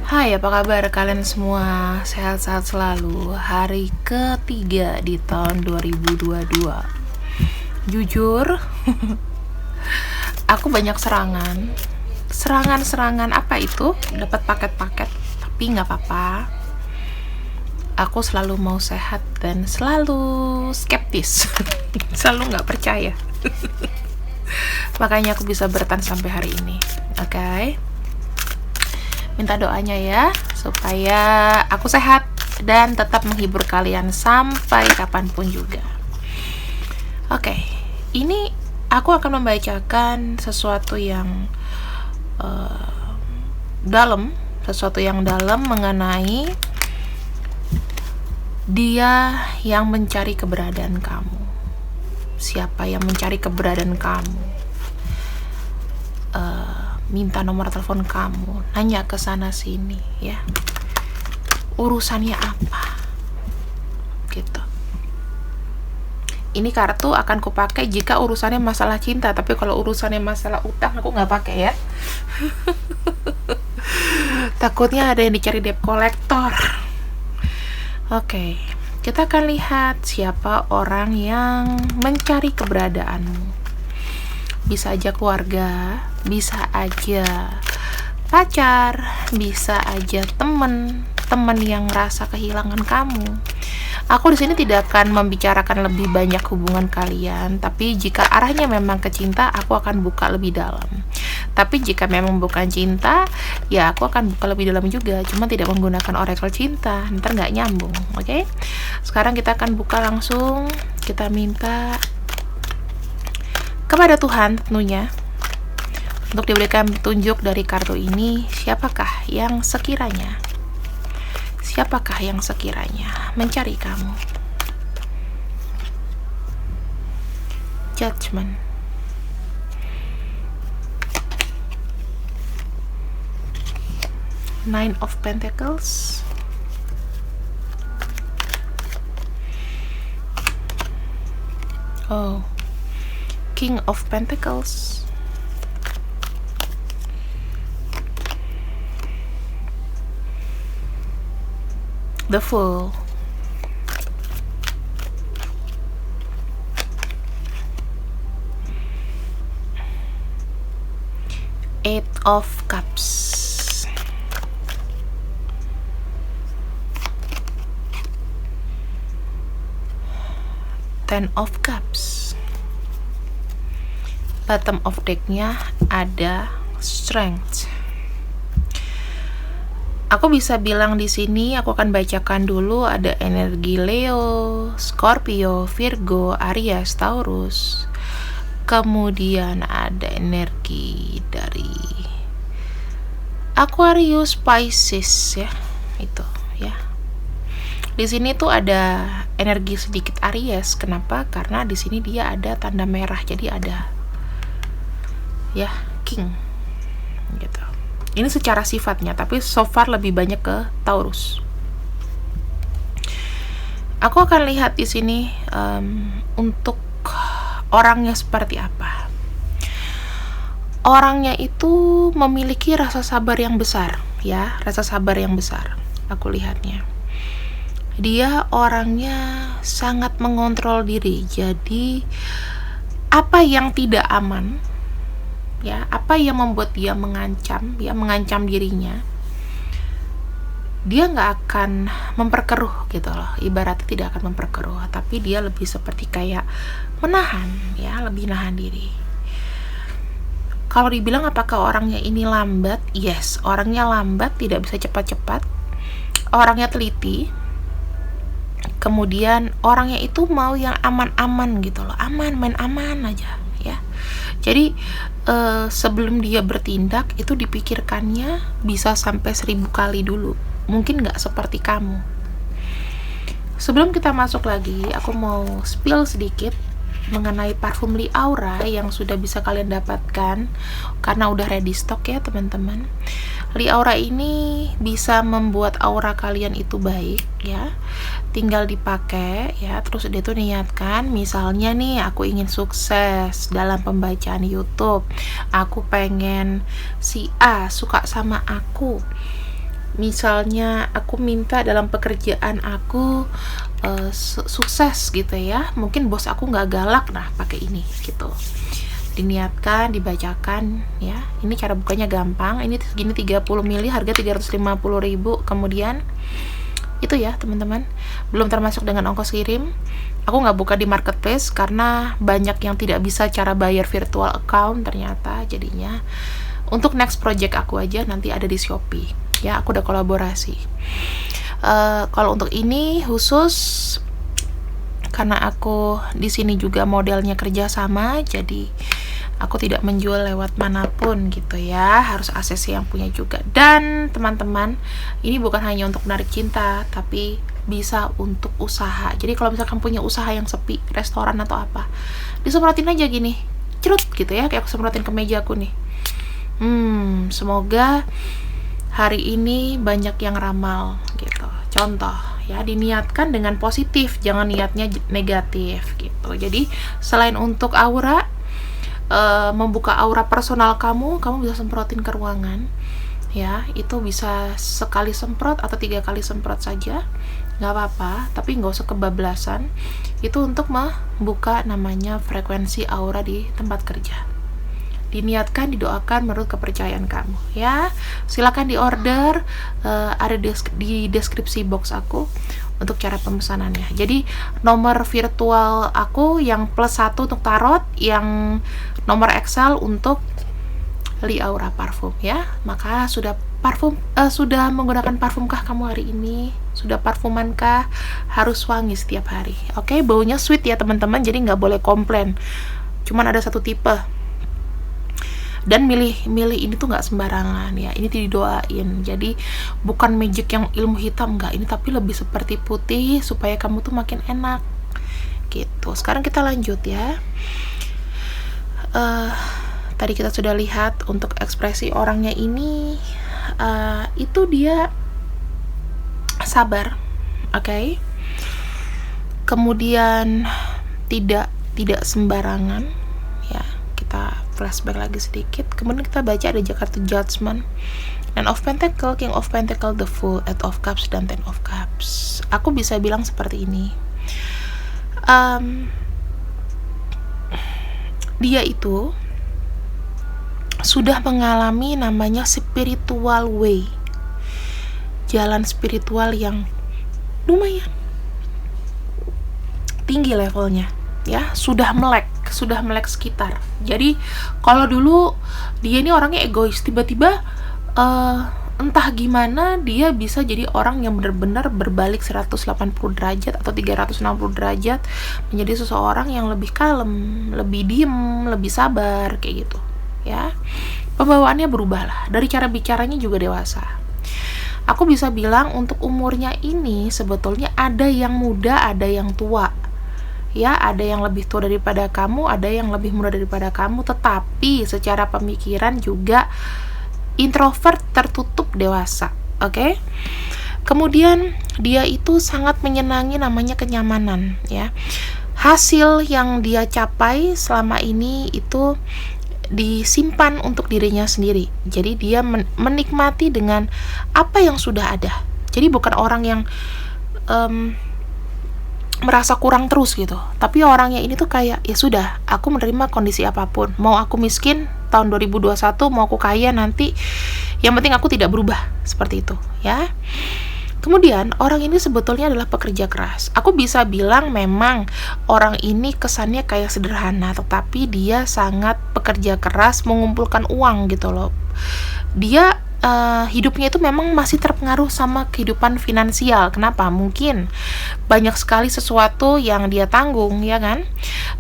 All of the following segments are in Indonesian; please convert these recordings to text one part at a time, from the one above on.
Hai, apa kabar kalian semua? Sehat-sehat selalu. Hari ketiga di tahun 2022. Jujur, aku banyak serangan. Serangan apa itu? Dapat paket-paket, tapi nggak apa-apa. Aku selalu mau sehat dan selalu skeptis. Selalu nggak percaya. Makanya aku bisa bertahan sampai hari ini. Oke? Minta doanya ya, supaya aku sehat dan tetap menghibur kalian sampai kapanpun juga. Oke, ini aku akan membacakan sesuatu yang dalam mengenai dia yang mencari keberadaan kamu. Siapa yang mencari keberadaan kamu? Minta nomor telepon kamu, nanya ke sana sini ya, urusannya apa gitu. Ini kartu akan kupakai jika urusannya masalah cinta, tapi kalau urusannya masalah utang aku nggak pakai ya. Takutnya ada yang dicari debt collector. Oke, kita akan lihat siapa orang yang mencari keberadaanmu. Bisa aja keluarga, bisa aja pacar, bisa aja teman yang rasa kehilangan kamu. Aku di sini tidak akan membicarakan lebih banyak hubungan kalian, tapi jika arahnya memang ke cinta, aku akan buka lebih dalam. Tapi jika memang bukan cinta, ya aku akan buka lebih dalam juga, cuma tidak menggunakan oracle cinta, ntar nggak nyambung, oke? Sekarang kita akan buka langsung, kita minta kepada Tuhan tentunya untuk diberikan petunjuk dari kartu ini, siapakah yang sekiranya mencari kamu. Judgment. Nine of Pentacles. Oh, King of Pentacles. The Fool. Eight of Cups. Ten of Cups. Bottom of deck-nya ada Strength. Aku bisa bilang di sini, aku akan bacakan dulu ada energi Leo, Scorpio, Virgo, Aries, Taurus. Kemudian ada energi dari Aquarius, Pisces ya. Itu ya. Di sini tuh ada energi sedikit Aries. Kenapa? Karena di sini dia ada tanda merah. Jadi ada ya, King. Gitu. Ini secara sifatnya, tapi so far lebih banyak ke Taurus. Aku akan lihat di sini untuk orangnya seperti apa. Orangnya itu memiliki rasa sabar yang besar, ya, rasa sabar yang besar. Aku lihatnya. Dia orangnya sangat mengontrol diri. Jadi apa yang tidak aman, ya, apa yang membuat dia mengancam dirinya, dia nggak akan memperkeruh gitu loh, ibaratnya tidak akan memperkeruh, tapi dia lebih seperti kayak menahan, ya, lebih nahan diri. Kalau dibilang apakah orangnya ini lambat, yes, orangnya lambat, tidak bisa cepat-cepat, orangnya teliti, kemudian orangnya itu mau yang aman-aman gitu loh, main aman aja ya. Jadi sebelum dia bertindak itu dipikirkannya bisa sampai 1000 kali dulu. Mungkin nggak seperti kamu. Sebelum kita masuk lagi, aku mau spill sedikit mengenai parfum Li Aura yang sudah bisa kalian dapatkan karena udah ready stock ya teman-teman. Li Aura ini bisa membuat aura kalian itu baik ya. Tinggal dipakai ya. Terus dia tuh niatkan, misalnya nih aku ingin sukses dalam pembacaan YouTube. Aku pengen si A suka sama aku. Misalnya aku minta dalam pekerjaan aku sukses gitu ya. Mungkin bos aku nggak galak, nah pakai ini gitu. Diniatkan, dibacakan ya. Ini cara bukanya gampang. Ini segini 30 mili, harga 350.000. Kemudian itu ya teman-teman, belum termasuk dengan ongkos kirim. Aku nggak buka di marketplace karena banyak yang tidak bisa cara bayar virtual account ternyata. Jadinya untuk next project aku aja nanti ada di Shopee ya. Aku udah kolaborasi. Kalau untuk ini khusus karena aku di sini juga modelnya kerja sama, jadi aku tidak menjual lewat manapun gitu ya, harus ACC yang punya juga. Dan teman-teman, ini bukan hanya untuk menarik cinta, tapi bisa untuk usaha. Jadi kalau misalkan punya usaha yang sepi, restoran atau apa, disemprotin aja gini, cerut gitu ya, kayak aku semprotin ke meja aku nih. Semoga hari ini banyak yang ramal gitu. Contoh ya, diniatkan dengan positif, jangan niatnya negatif gitu. Jadi selain untuk aura, membuka aura personal kamu bisa semprotin ke ruangan ya. Itu bisa sekali semprot atau 3 kali semprot saja, nggak apa-apa, tapi nggak usah kebablasan. Itu untuk membuka namanya frekuensi aura di tempat kerja. Diniatkan, didoakan menurut kepercayaan kamu ya. Silakan diorder, ada di deskripsi box aku untuk cara pemesanannya. Jadi nomor virtual aku yang +1 untuk tarot, yang nomor Excel untuk Li Aura parfum ya. Maka sudah menggunakan parfumkah kamu hari ini? Sudah parfumankah? Harus wangi setiap hari. Oke, baunya sweet ya teman-teman, jadi nggak boleh komplain. Cuman ada satu tipe. Dan milih ini tuh nggak sembarangan ya. Ini didoain. Jadi bukan magic yang ilmu hitam, nggak. Ini tapi lebih seperti putih supaya kamu tuh makin enak gitu. Sekarang kita lanjut ya. Tadi kita sudah lihat untuk ekspresi orangnya ini, itu dia sabar, oke? Kemudian tidak sembarangan ya. Kita flashback lagi sedikit. Kemudian kita baca ada Jakarta Judgment, Nine of Pentacle, King of Pentacle, The Fool, Eight of Cups, dan Ten of Cups. Aku bisa bilang seperti ini. Dia itu sudah mengalami namanya spiritual way, jalan spiritual yang lumayan tinggi levelnya ya, sudah melek sekitar. Jadi kalau dulu dia ini orangnya egois, tiba-tiba entah gimana dia bisa jadi orang yang benar-benar berbalik 180 derajat atau 360 derajat menjadi seseorang yang lebih kalem, lebih diem, lebih sabar kayak gitu ya. Pembawaannya berubah lah, dari cara bicaranya juga dewasa. Aku bisa bilang untuk umurnya ini sebetulnya ada yang muda, ada yang tua ya, ada yang lebih tua daripada kamu, ada yang lebih muda daripada kamu, tetapi secara pemikiran juga introvert, tertutup, dewasa. Oke? Kemudian dia itu sangat menyenangi namanya kenyamanan ya. Hasil yang dia capai selama ini itu disimpan untuk dirinya sendiri. Jadi dia menikmati dengan apa yang sudah ada. Jadi bukan orang yang merasa kurang terus gitu, tapi orangnya ini tuh kayak ya sudah, aku menerima kondisi apapun, mau aku miskin tahun 2021, mau aku kaya nanti, yang penting aku tidak berubah, seperti itu ya. Kemudian orang ini sebetulnya adalah pekerja keras. Aku bisa bilang memang orang ini kesannya kayak sederhana, tetapi dia sangat pekerja keras mengumpulkan uang gitu loh. Dia hidupnya itu memang masih terpengaruh sama kehidupan finansial. Kenapa? Mungkin banyak sekali sesuatu yang dia tanggung, ya kan?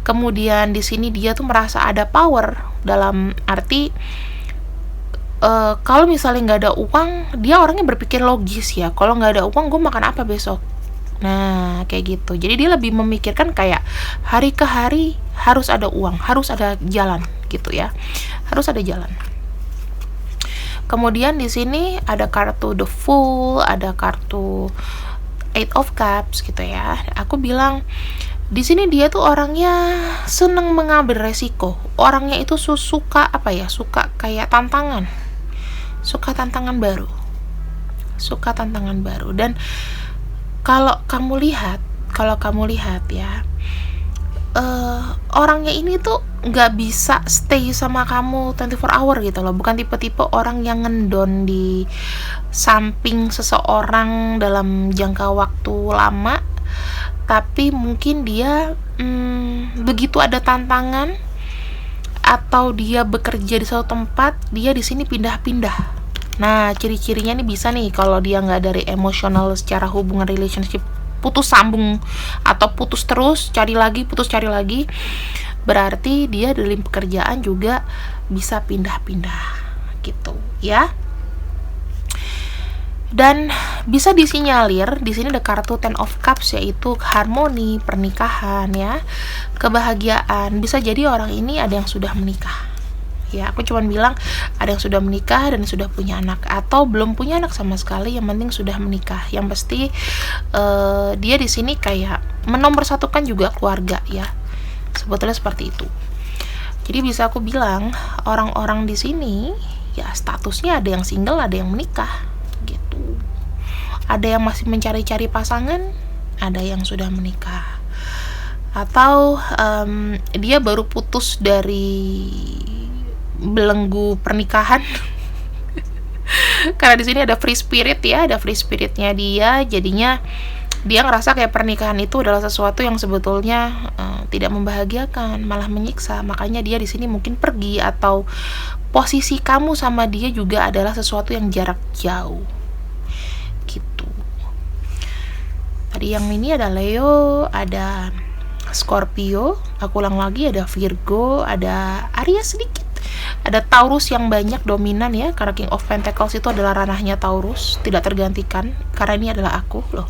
Kemudian di sini dia tuh merasa ada power, dalam arti kalau misalnya nggak ada uang, dia orangnya berpikir logis ya. Kalau nggak ada uang, gue makan apa besok? Nah, kayak gitu. Jadi dia lebih memikirkan kayak hari ke hari harus ada uang, harus ada jalan gitu ya. Harus ada jalan. Kemudian di sini ada kartu The Fool, ada kartu Eight of Cups gitu ya. Aku bilang di sini dia tuh orangnya seneng mengambil resiko. Orangnya itu suka suka kayak tantangan. Suka tantangan baru. Dan kalau kamu lihat ya, orangnya ini tuh nggak bisa stay sama kamu 24 hour gitu loh. Bukan tipe-tipe orang yang ngendon di samping seseorang dalam jangka waktu lama, tapi mungkin dia begitu ada tantangan atau dia bekerja di suatu tempat, dia di sini pindah-pindah. Nah, ciri-cirinya nih bisa nih kalau dia nggak dari emosional secara hubungan relationship putus sambung atau putus terus, putus cari lagi, berarti dia dalam pekerjaan juga bisa pindah-pindah gitu ya. Dan bisa disinyalir di sini ada kartu Ten of Cups, yaitu harmoni, pernikahan ya, kebahagiaan. Bisa jadi orang ini ada yang sudah menikah. Ya, aku cuman bilang ada yang sudah menikah dan sudah punya anak, atau belum punya anak sama sekali, yang penting sudah menikah. Yang pasti dia di sini kayak menomorsatukan juga keluarga ya. Sebetulnya seperti itu. Jadi bisa aku bilang orang-orang di sini ya statusnya ada yang single, ada yang menikah gitu. Ada yang masih mencari-cari pasangan, ada yang sudah menikah. Atau dia baru putus dari belenggu pernikahan. Karena di sini ada free spirit ya, ada free spiritnya dia, jadinya dia ngerasa kayak pernikahan itu adalah sesuatu yang sebetulnya tidak membahagiakan, malah menyiksa. Makanya dia di sini mungkin pergi, atau posisi kamu sama dia juga adalah sesuatu yang jarak jauh gitu. Tadi yang ini ada Leo, ada Scorpio, aku ulang lagi, ada Virgo, ada Aries sedikit, ada Taurus yang banyak dominan ya, karena King of Pentacles itu adalah ranahnya Taurus, tidak tergantikan, karena ini adalah aku loh.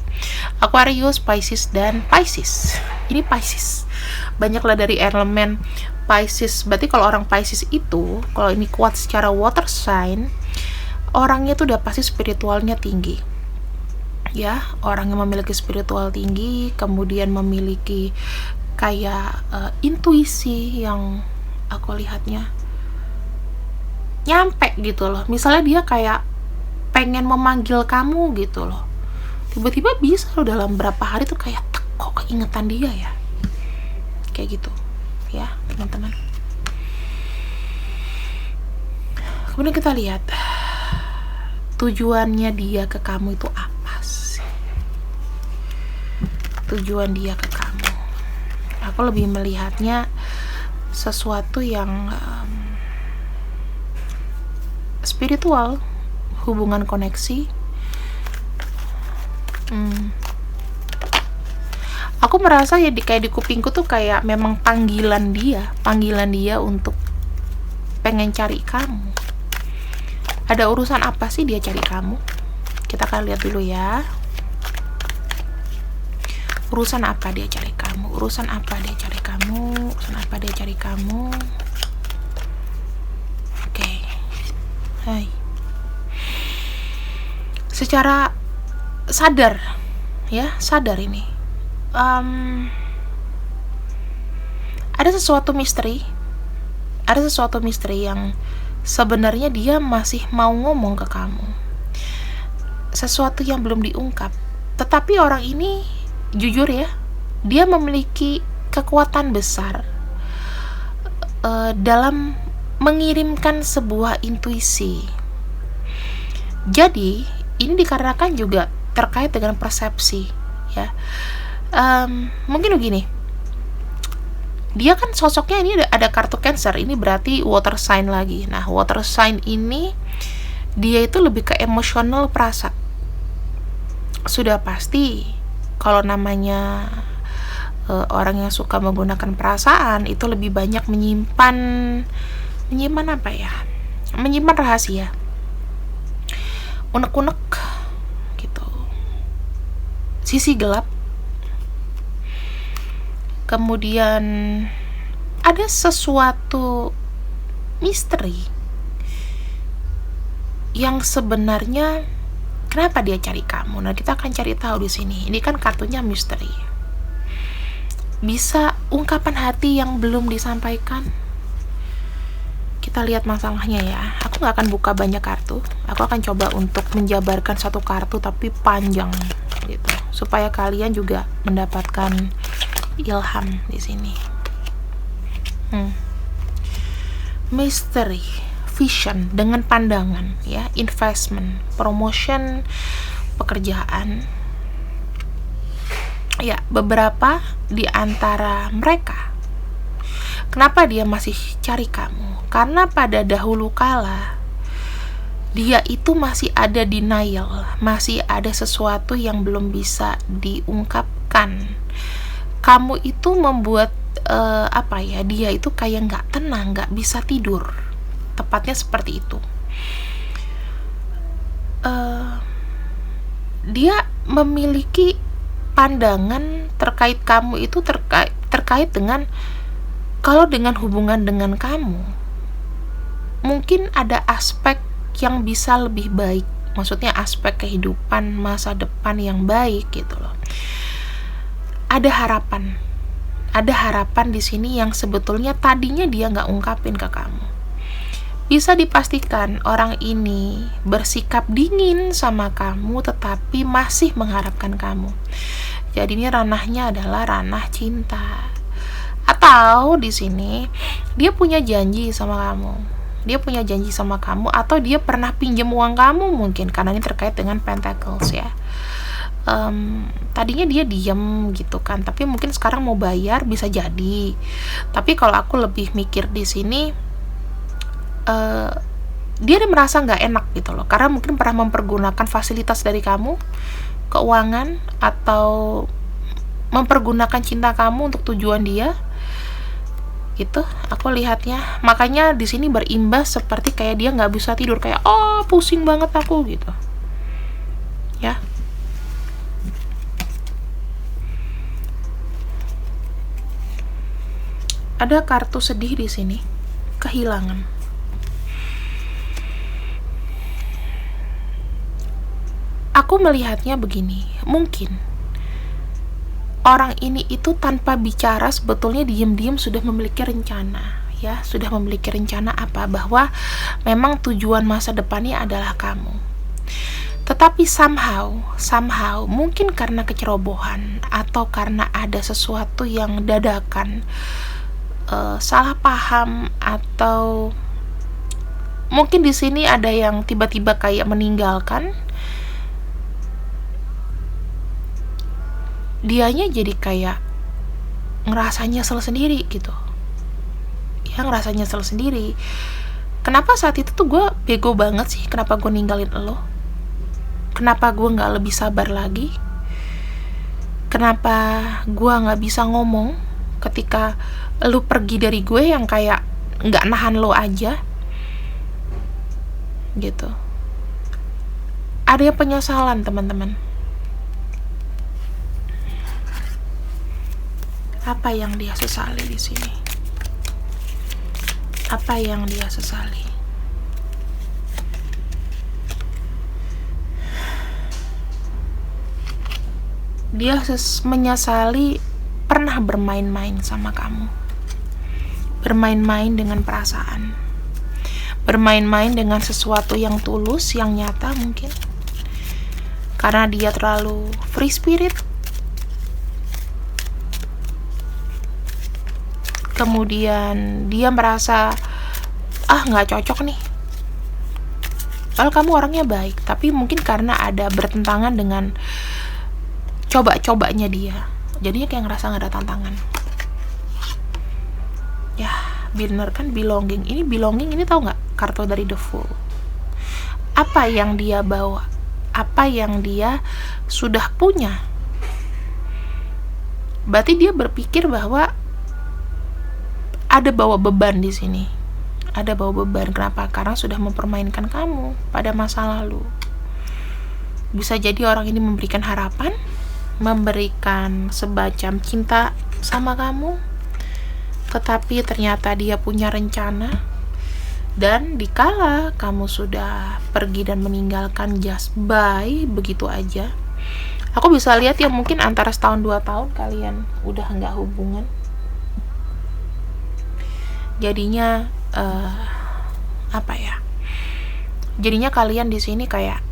Aquarius, Pisces, dan Pisces. Ini Pisces banyaklah dari elemen Pisces. Berarti kalau orang Pisces itu, kalau ini kuat secara water sign, orangnya tuh udah pasti spiritualnya tinggi ya, orang yang memiliki spiritual tinggi, kemudian memiliki kayak intuisi yang aku lihatnya nyampe gitu loh. Misalnya dia kayak pengen memanggil kamu gitu loh, tiba-tiba bisa loh dalam berapa hari tuh kayak kok keingetan dia ya, kayak gitu ya teman-teman. Kemudian kita lihat tujuannya dia ke kamu itu apa sih? Tujuan dia ke kamu, aku lebih melihatnya sesuatu yang spiritual, hubungan koneksi. Aku merasa ya kayak di kupingku tuh kayak memang panggilan dia untuk pengen cari kamu. Ada urusan apa sih dia cari kamu? Kita akan lihat dulu ya. Urusan apa dia cari kamu? Urusan apa dia cari kamu? Urusan apa dia cari kamu? Oke. Hai. Secara sadar ini. Ada sesuatu misteri yang sebenarnya dia masih mau ngomong ke kamu. Sesuatu yang belum diungkap. Tetapi orang ini jujur ya, dia memiliki kekuatan besar dalam mengirimkan sebuah intuisi. Jadi ini dikarenakan juga terkait dengan persepsi ya. Mungkin begini, dia kan sosoknya ini ada kartu Cancer, ini berarti water sign lagi. Nah, water sign ini dia itu lebih ke emosional, perasa. Sudah pasti kalau namanya orang yang suka menggunakan perasaan itu lebih banyak menyimpan apa ya? Menyimpan rahasia. Unek-unek gitu. Sisi gelap. Kemudian ada sesuatu misteri yang sebenarnya kenapa dia cari kamu. Nah, kita akan cari tahu di sini. Ini kan kartunya misteri. Bisa ungkapan hati yang belum disampaikan. Kita lihat masalahnya ya. Aku nggak akan buka banyak kartu. Aku akan coba untuk menjabarkan satu kartu tapi panjang gitu, supaya kalian juga mendapatkan ilham di sini. Misteri, vision dengan pandangan ya, investment, promotion, pekerjaan. Ya, beberapa di antara mereka, kenapa dia masih cari kamu? Karena pada dahulu kala dia itu masih ada denial, masih ada sesuatu yang belum bisa diungkapkan. Kamu itu membuat dia itu kayak nggak tenang, nggak bisa tidur, tepatnya seperti itu. Dia memiliki pandangan terkait kamu itu terkait dengan, kalau dengan hubungan dengan kamu mungkin ada aspek yang bisa lebih baik, maksudnya aspek kehidupan masa depan yang baik gitu loh. Ada harapan di sini yang sebetulnya tadinya dia nggak ungkapin ke kamu. Bisa dipastikan orang ini bersikap dingin sama kamu tetapi masih mengharapkan kamu. Jadi ini ranahnya adalah ranah cinta. Atau di sini dia punya janji sama kamu. Atau dia pernah pinjam uang kamu mungkin, karena ini terkait dengan pentacles ya. Tadinya dia diam gitu kan, tapi mungkin sekarang mau bayar, bisa jadi. Tapi kalau aku lebih mikir di sini, dia merasa nggak enak gitu loh, karena mungkin pernah mempergunakan fasilitas dari kamu, keuangan, atau mempergunakan cinta kamu untuk tujuan dia. Gitu aku lihatnya. Makanya di sini berimbas seperti kayak dia nggak bisa tidur, kayak pusing banget aku gitu ya. Ada kartu sedih di sini, kehilangan. Aku melihatnya begini, mungkin orang ini itu tanpa bicara sebetulnya diam-diam sudah memiliki rencana ya, sudah memiliki rencana apa, bahwa memang tujuan masa depannya adalah kamu. Tetapi somehow mungkin karena kecerobohan atau karena ada sesuatu yang dadakan, salah paham, atau mungkin di sini ada yang tiba-tiba kayak meninggalkan, dianya jadi kayak ngerasa nyesel sendiri gitu ya, kenapa saat itu tuh gue bego banget sih, kenapa gue ninggalin lo, kenapa gue gak lebih sabar lagi, kenapa gue gak bisa ngomong ketika lo pergi dari gue, yang kayak gak nahan lo aja gitu. Ada penyesalan teman-teman. Apa yang dia sesali di sini? Apa yang dia sesali? Dia menyesali pernah bermain-main sama kamu. Bermain-main dengan perasaan. Bermain-main dengan sesuatu yang tulus, yang nyata mungkin. Karena dia terlalu free spirit. Kemudian dia merasa nggak cocok nih, kalau kamu orangnya baik, tapi mungkin karena ada bertentangan dengan coba-cobanya dia, jadinya kayak ngerasa nggak ada tantangan ya. Bener kan, belonging ini tahu nggak, kartu dari The Fool. Apa yang dia bawa, apa yang dia sudah punya, berarti dia berpikir bahwa ada bawa beban di sini. Ada bawa beban. Kenapa? Karena sudah mempermainkan kamu pada masa lalu. Bisa jadi orang ini memberikan harapan, memberikan semacam cinta sama kamu, tetapi ternyata dia punya rencana Dan dikala kamu sudah pergi dan meninggalkan just bye begitu aja, aku bisa lihat ya mungkin antara setahun 2 tahun kalian udah nggak hubungan. Jadinya jadinya kalian di sini kayak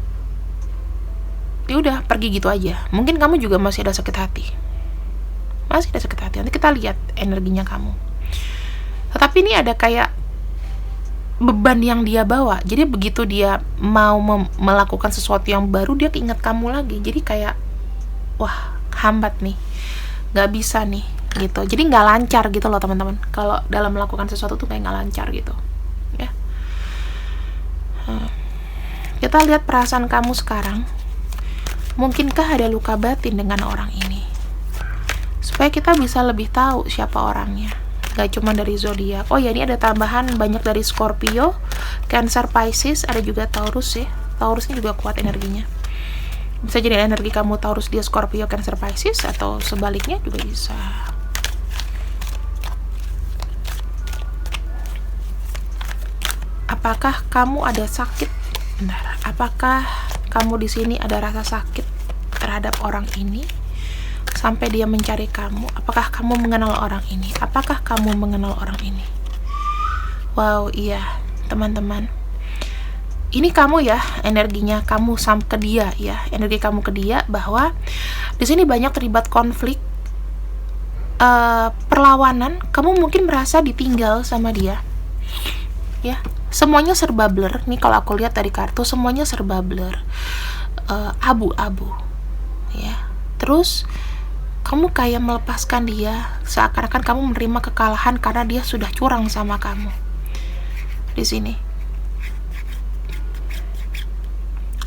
ya udah pergi gitu aja. Mungkin kamu juga masih ada sakit hati, nanti kita lihat energinya kamu. Tetapi ini ada kayak beban yang dia bawa. Jadi begitu dia mau melakukan sesuatu yang baru, dia keinget kamu lagi. Jadi kayak wah, hambat nih, nggak bisa nih gitu. Jadi nggak lancar gitu loh teman-teman. Kalau dalam melakukan sesuatu tuh kayak nggak lancar gitu ya. Kita lihat perasaan kamu sekarang. Mungkinkah ada luka batin dengan orang ini? Supaya kita bisa lebih tahu siapa orangnya. Gak cuma dari zodiak. Oh ya, ini ada tambahan banyak dari Scorpio, Cancer, Pisces, ada juga Taurus ya. Taurus ini juga kuat energinya. Bisa jadi energi kamu Taurus, dia Scorpio, Cancer, Pisces, atau sebaliknya juga bisa. Apakah kamu ada sakit? Bentar. Apakah kamu di sini ada rasa sakit terhadap orang ini? Sampai dia mencari kamu. Apakah kamu mengenal orang ini? Apakah kamu mengenal orang ini? Wow, iya, teman-teman. Ini kamu ya, energinya kamu ke dia ya, energi kamu ke dia, bahwa di sini banyak terlibat konflik, perlawanan. Kamu mungkin merasa ditinggal sama dia, ya. Semuanya serba blur. Nih kalau aku lihat dari kartu, semuanya serba blur, abu-abu, ya. Terus kamu kayak melepaskan dia, seakan-akan kamu menerima kekalahan karena dia sudah curang sama kamu. Di sini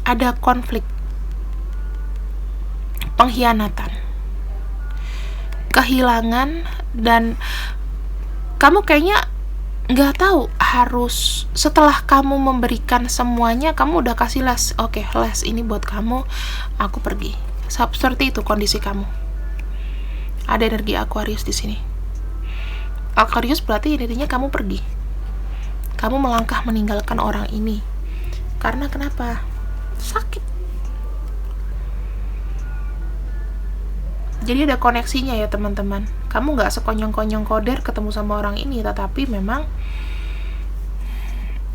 ada konflik, pengkhianatan, kehilangan, dan kamu kayaknya nggak tahu harus, setelah kamu memberikan semuanya, kamu udah kasih les, oke, les ini buat kamu, aku pergi. Seperti itu kondisi kamu. Ada energi Aquarius di sini. Aquarius berarti intinya kamu pergi. Kamu melangkah meninggalkan orang ini. Karena kenapa? Sakit. Jadi ada koneksinya ya teman-teman. Kamu nggak sekonyong-konyong koder ketemu sama orang ini, tetapi memang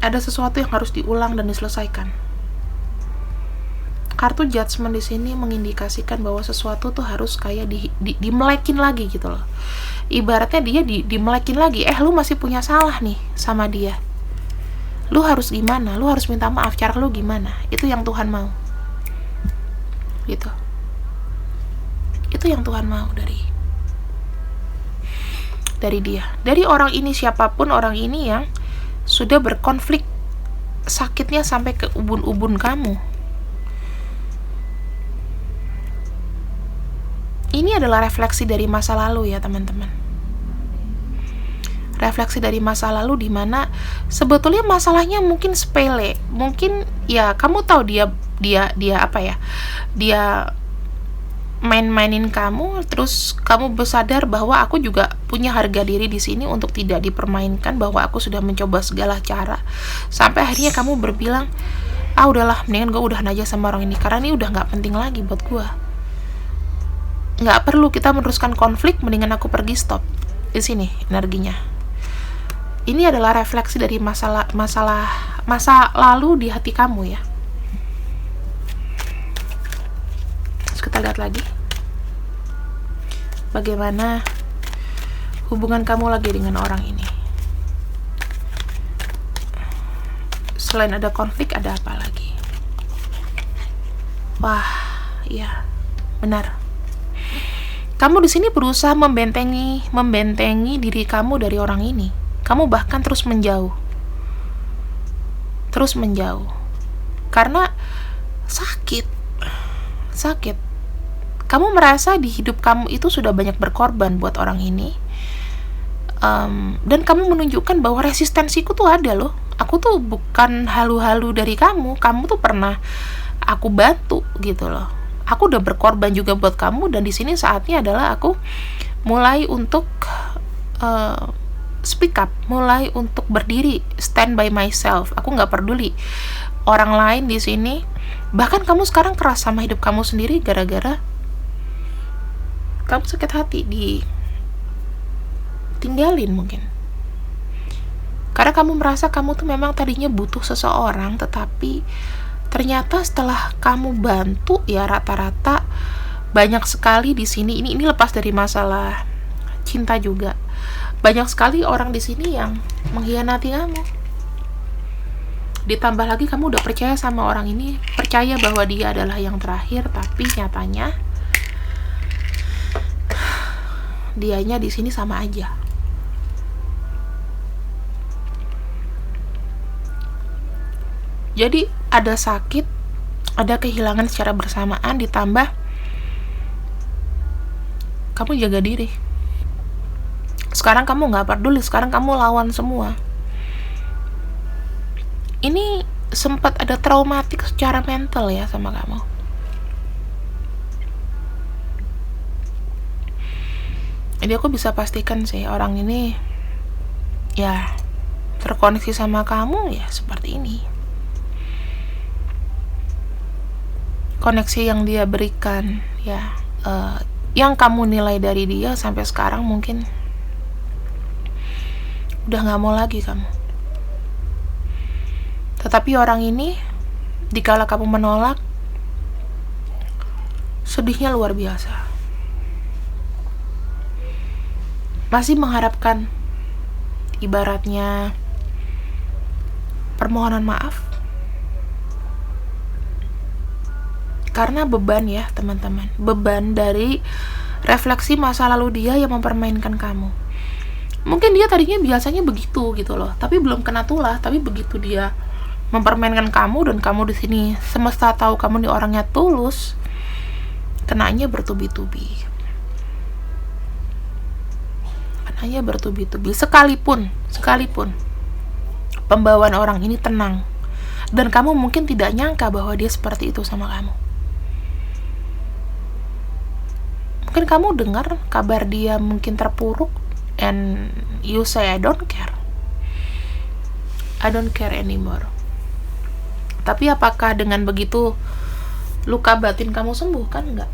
ada sesuatu yang harus diulang dan diselesaikan. Kartu Judgment di sini mengindikasikan bahwa sesuatu tuh harus kayak dimelekin lagi gitu loh. Ibaratnya dia dimelekin lagi. Lu masih punya salah nih sama dia. Lu harus gimana? Lu harus minta maaf. Cara lu gimana? Itu yang Tuhan mau. Gitu. Itu yang Tuhan mau dari dia. Dari orang ini, siapapun orang ini yang sudah berkonflik, sakitnya sampai ke ubun-ubun kamu. Ini adalah refleksi dari masa lalu ya teman-teman. Refleksi dari masa lalu, dimana sebetulnya masalahnya mungkin sepele. Mungkin ya kamu tahu dia apa ya, dia main-mainin kamu, terus kamu bersadar bahwa aku juga punya harga diri di sini untuk tidak dipermainkan, bahwa aku sudah mencoba segala cara, sampai akhirnya kamu berbilang, udahlah, mendingan gue udahan aja sama orang ini karena ini udah nggak penting lagi buat gue. Nggak perlu kita meneruskan konflik, mendingan aku pergi, stop. Di sini energinya. Ini adalah refleksi dari masa lalu di hati kamu ya. Terus kita lihat lagi bagaimana hubungan kamu lagi dengan orang ini. Selain ada konflik, ada apa lagi? Wah, iya, benar. Kamu di sini berusaha membentengi diri kamu dari orang ini. Kamu bahkan terus menjauh. Karena sakit. Kamu merasa di hidup kamu itu sudah banyak berkorban buat orang ini. Dan kamu menunjukkan bahwa resistensiku tuh ada loh. Aku tuh bukan halu-halu dari kamu. Kamu tuh pernah aku bantu gitu loh. Aku udah berkorban juga buat kamu, dan di sini saatnya adalah aku mulai untuk speak up, mulai untuk berdiri, stand by myself. Aku nggak peduli orang lain di sini. Bahkan kamu sekarang keras sama hidup kamu sendiri gara-gara kamu sakit hati tinggalin mungkin. Karena kamu merasa kamu tuh memang tadinya butuh seseorang, tetapi ternyata setelah kamu bantu ya rata-rata banyak sekali di sini. Ini lepas dari masalah cinta juga. Banyak sekali orang di sini yang mengkhianati kamu. Ditambah lagi kamu udah percaya sama orang ini, percaya bahwa dia adalah yang terakhir, tapi nyatanya dianya di sini sama aja. Jadi ada sakit, ada kehilangan secara bersamaan, ditambah kamu jaga diri. Sekarang kamu gak peduli, sekarang kamu lawan semua. Ini sempat ada traumatik secara mental ya sama kamu. Jadi aku bisa pastikan sih orang ini ya terkoneksi sama kamu ya seperti ini. Koneksi yang dia berikan ya, yang kamu nilai dari dia sampai sekarang mungkin udah gak mau lagi kamu. Tetapi orang ini dikala kamu menolak, sedihnya luar biasa. Masih mengharapkan ibaratnya permohonan maaf. Karena beban ya teman-teman, beban dari refleksi masa lalu dia yang mempermainkan kamu. Mungkin dia tadinya biasanya begitu gitu loh, tapi belum kena tulah. Tapi begitu dia mempermainkan kamu dan kamu di sini semesta tahu kamu nih orangnya tulus, kenanya bertubi-tubi. Kenanya bertubi-tubi. Sekalipun pembawaan orang ini tenang, dan kamu mungkin tidak nyangka bahwa dia seperti itu sama kamu. Mungkin kamu dengar kabar dia mungkin terpuruk, and you say I don't care anymore. Tapi apakah dengan begitu luka batin kamu sembuh? Kan enggak.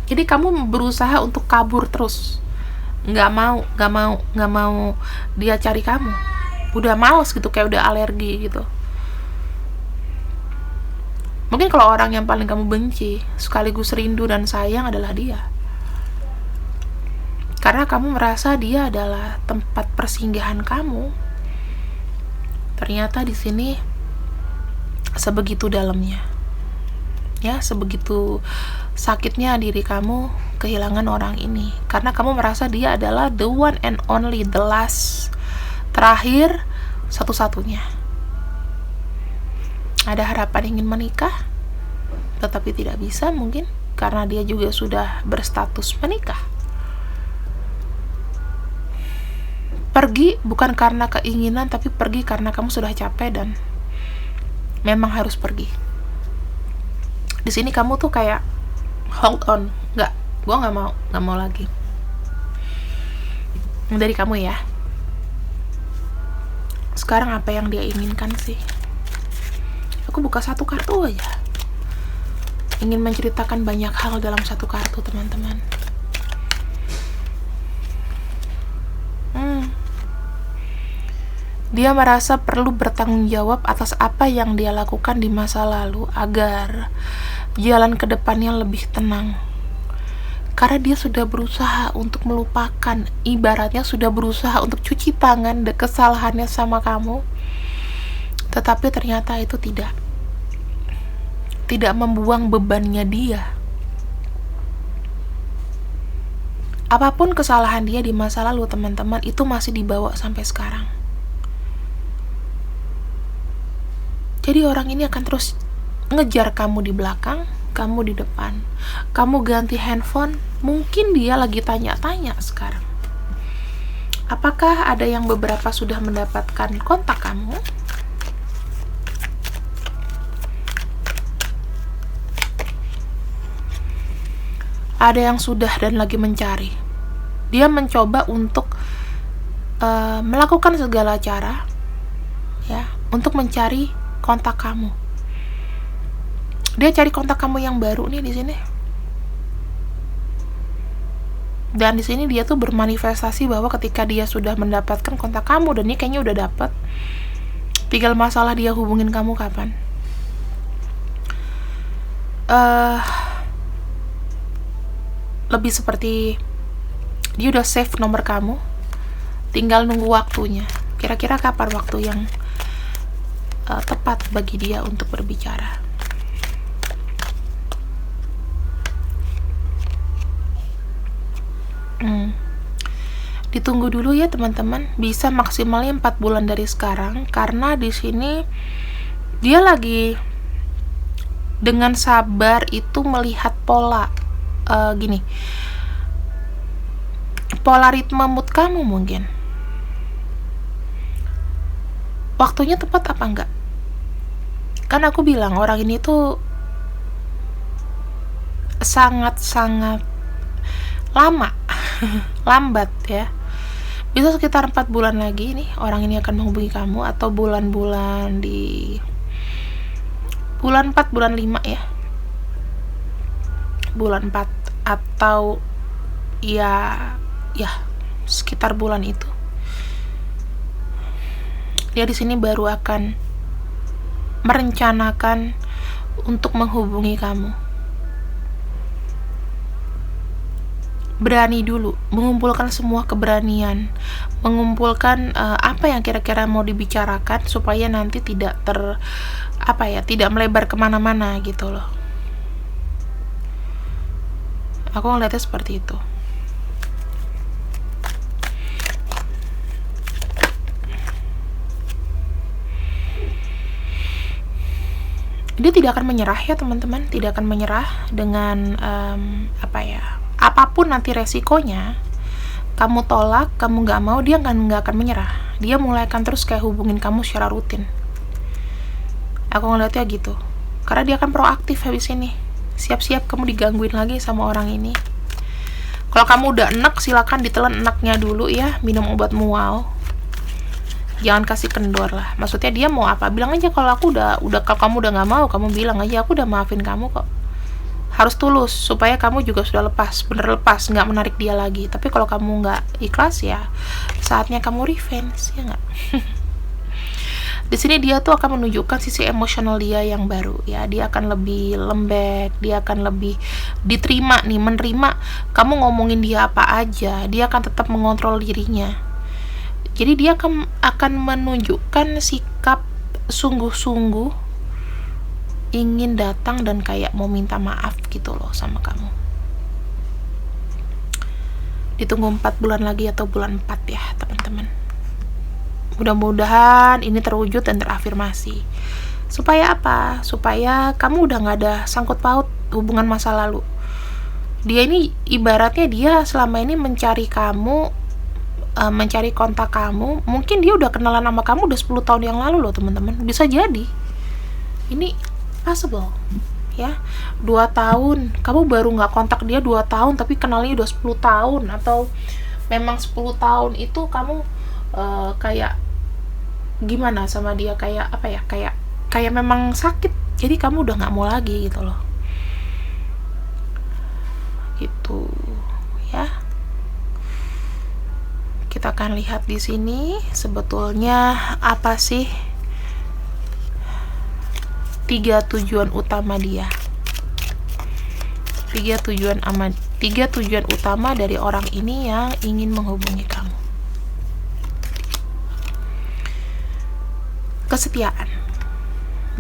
Jadi kamu berusaha untuk kabur terus, nggak mau dia cari kamu. Udah males gitu, kayak udah alergi gitu. Mungkin kalau orang yang paling kamu benci sekaligus rindu dan sayang adalah dia. Karena kamu merasa dia adalah tempat persinggahan kamu. Ternyata di sini sebegitu dalamnya. Ya, sebegitu sakitnya diri kamu kehilangan orang ini. Karena kamu merasa dia adalah the one and only, the last, terakhir, satu-satunya. Ada harapan ingin menikah, tetapi tidak bisa mungkin karena dia juga sudah berstatus menikah. Pergi bukan karena keinginan, tapi pergi karena kamu sudah capek dan memang harus pergi. Di sini kamu tuh kayak hold on, gue nggak mau lagi. Dari kamu ya. Sekarang apa yang dia inginkan sih? Aku buka satu kartu aja. Ingin menceritakan banyak hal dalam satu kartu, teman-teman. Dia merasa perlu bertanggung jawab atas apa yang dia lakukan di masa lalu agar jalan ke depannya lebih tenang. Karena dia sudah berusaha untuk melupakan, ibaratnya sudah berusaha untuk cuci tangan kesalahannya sama kamu. Tetapi ternyata itu tidak membuang bebannya dia. Apapun kesalahan dia di masa lalu, teman-teman, itu masih dibawa sampai sekarang. Jadi orang ini akan terus ngejar kamu di belakang, kamu di depan. Kamu ganti handphone, mungkin dia lagi tanya-tanya sekarang. Apakah ada yang beberapa sudah mendapatkan kontak kamu? Ada yang sudah dan lagi mencari. Dia mencoba untuk melakukan segala cara ya untuk mencari kontak kamu. Dia cari kontak kamu yang baru nih di sini. Dan di sini dia tuh bermanifestasi bahwa ketika dia sudah mendapatkan kontak kamu, dan ini kayaknya udah dapet, tinggal masalah dia hubungin kamu kapan. Lebih seperti dia udah save nomor kamu, tinggal nunggu waktunya. Kira-kira kapan waktu yang tepat bagi dia untuk berbicara. Ditunggu dulu ya teman-teman, bisa maksimalnya 4 bulan dari sekarang, karena di sini dia lagi dengan sabar itu melihat pola gini, pola ritme mood kamu mungkin. Waktunya tepat apa enggak? Kan aku bilang orang ini tuh sangat-sangat lama lambat ya. Bisa sekitar 4 bulan lagi nih orang ini akan menghubungi kamu, atau bulan-bulan di bulan 4, bulan 5 ya. Bulan 4 atau ya sekitar bulan itu. Dia di sini baru akan merencanakan untuk menghubungi kamu. Berani dulu, mengumpulkan semua keberanian, mengumpulkan apa yang kira-kira mau dibicarakan supaya nanti tidak tidak melebar kemana-mana gitu loh. Aku ngeliatnya seperti itu. Dia tidak akan menyerah ya teman-teman, tidak akan menyerah dengan apapun nanti resikonya. Kamu tolak, kamu nggak mau, dia nggak akan menyerah. Dia mulai akan terus kayak hubungin kamu secara rutin. Aku ngeliatnya gitu, karena dia akan proaktif habis ini. Siap-siap kamu digangguin lagi sama orang ini. Kalau kamu udah enek, silakan ditelan enaknya dulu ya, minum obat mual. Jangan kasih kendor lah. Maksudnya dia mau apa, bilang aja. Kalau aku kalau kamu udah nggak mau, kamu bilang aja, aku udah maafin kamu kok. Harus tulus supaya kamu juga sudah lepas, bener lepas, nggak menarik dia lagi. Tapi kalau kamu nggak ikhlas ya saatnya kamu revenge, ya nggak? Di sini dia tuh akan menunjukkan sisi emosional dia yang baru ya. Dia akan lebih lembek, dia akan lebih diterima nih, menerima kamu ngomongin dia apa aja. Dia akan tetap mengontrol dirinya. Jadi dia akan menunjukkan sikap sungguh-sungguh ingin datang dan kayak mau minta maaf gitu loh sama kamu. Ditunggu 4 bulan lagi atau bulan 4 ya teman-teman. Mudah-mudahan ini terwujud dan terafirmasi. Supaya apa? Supaya kamu udah gak ada sangkut paut hubungan masa lalu. Dia ini ibaratnya dia selama ini mencari kamu, mencari kontak kamu. Mungkin dia udah kenalan sama kamu udah 10 tahun yang lalu loh teman-teman. Bisa jadi ini possible ya. 2 tahun kamu baru nggak kontak dia 2 tahun, tapi kenalnya udah 10 tahun. Atau memang 10 tahun itu kamu kayak gimana sama dia, kayak kayak memang sakit, jadi kamu udah nggak mau lagi gitu loh, gitu ya. Kita akan lihat di sini sebetulnya apa sih 3 tujuan utama dia. 3 tujuan utama dari orang ini yang ingin menghubungi kamu. Kesetiaan.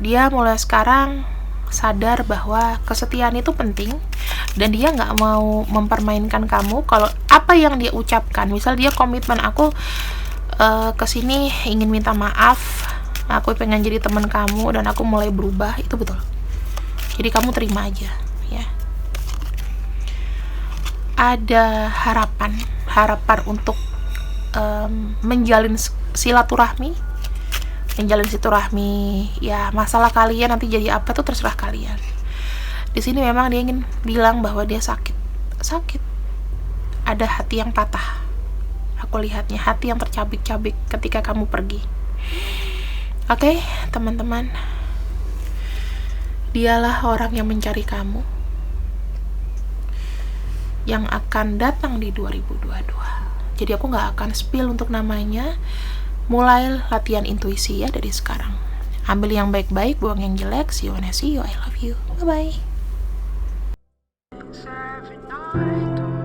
Dia mulai sekarang sadar bahwa kesetiaan itu penting, dan dia nggak mau mempermainkan kamu. Kalau apa yang dia ucapkan, misal dia komitmen, aku kesini ingin minta maaf, aku pengen jadi teman kamu dan aku mulai berubah, itu betul. Jadi kamu terima aja ya. Ada harapan untuk menjalin silaturahmi ya. Masalah kalian nanti jadi apa tuh terserah kalian. Di sini memang dia ingin bilang bahwa dia sakit, ada hati yang patah, aku lihatnya, hati yang tercabik-cabik ketika kamu pergi. Oke, teman-teman, dialah orang yang mencari kamu, yang akan datang di 2022. Jadi aku gak akan spill untuk namanya. Mulai latihan intuisi ya dari sekarang. Ambil yang baik-baik, buang yang jelek. See you when I see you. I love you. Bye-bye.